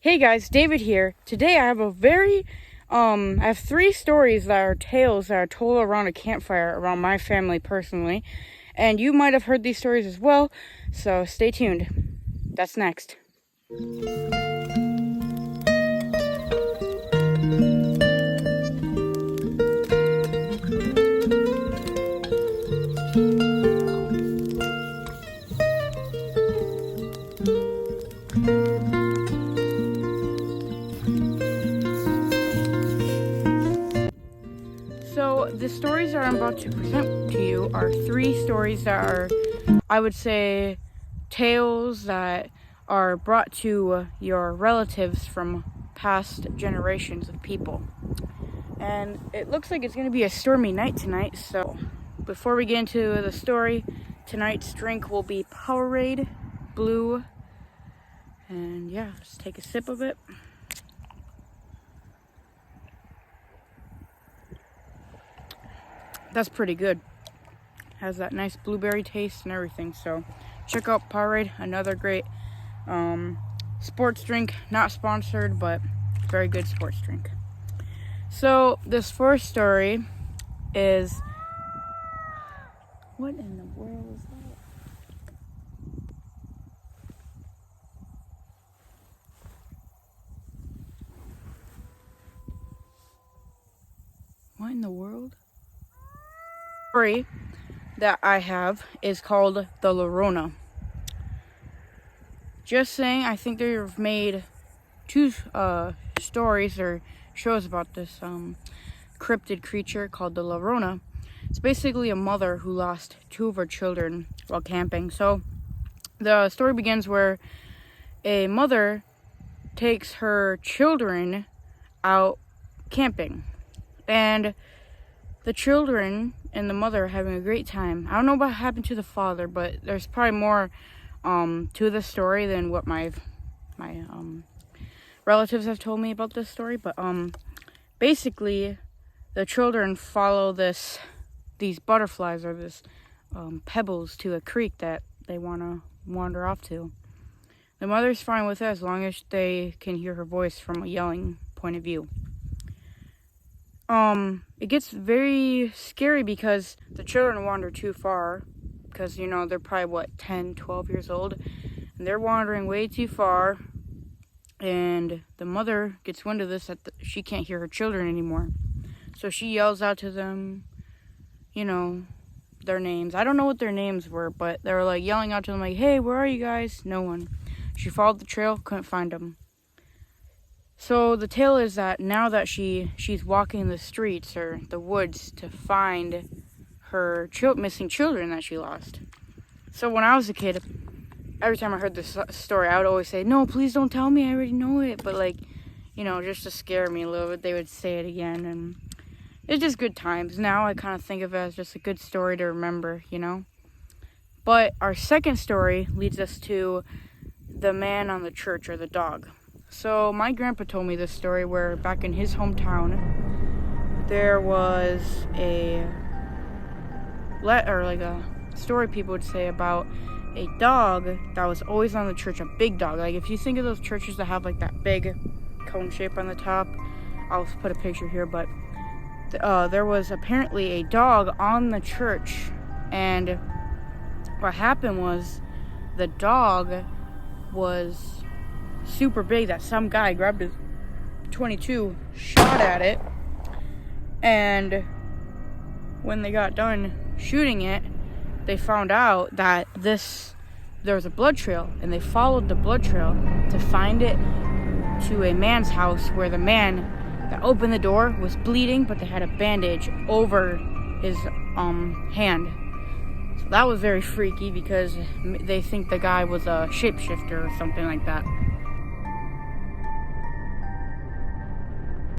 Hey guys, David here. Today I have I have 3 stories that are tales that are told around a campfire around my family personally. And you might have heard these stories as well, so stay tuned. That's next. So the stories that I'm about to present to you are 3 stories that are, I would say, tales that are brought to your relatives from past generations of people. And it looks like it's going to be a stormy night tonight, so before we get into the story, tonight's drink will be Powerade Blue. And yeah, just take a sip of it. That's pretty good. Has that nice blueberry taste and everything. So check out Powerade, another great sports drink. Not sponsored, but very good sports drink. So this first story is, what in the world is that? What in the world? Story that I have is called The Llorona. Just saying, I think they've made 2 stories or shows about this cryptid creature called the Llorona. It's basically a mother who lost 2 of her children while camping. So the story begins where a mother takes her children out camping, and the children and the mother are having a great time. I don't know what happened to the father, but there's probably more to the story than what my relatives have told me about this story. But basically, the children follow these butterflies or this pebbles to a creek that they want to wander off to. The mother's fine with it as long as they can hear her voice from a yelling point of view. It gets very scary because the children wander too far, because, they're probably, 10, 12 years old, and they're wandering way too far, and the mother gets wind of this, that she can't hear her children anymore. So she yells out to them, their names. I don't know what their names were, but they were, yelling out to them, hey, where are you guys? No one. She followed the trail, couldn't find them. So the tale is that now that she's walking the streets or the woods to find her missing children that she lost. So when I was a kid, every time I heard this story, I would always say, no, please don't tell me, I already know it. But just to scare me a little bit, they would say it again. And it's just good times. Now I kind of think of it as just a good story to remember, But our second story leads us to the man on the church, or the dog. So my grandpa told me this story where back in his hometown, there was a story people would say about a dog that was always on the church, a big dog. If you think of those churches that have that big cone shape on the top, I'll put a picture here, but there was apparently a dog on the church, and what happened was the dog was super big that some guy grabbed his .22, shot at it, and when they got done shooting it, they found out that there was a blood trail, and they followed the blood trail to find it to a man's house where the man that opened the door was bleeding, but they had a bandage over his hand. So that was very freaky because they think the guy was a shapeshifter or something like that.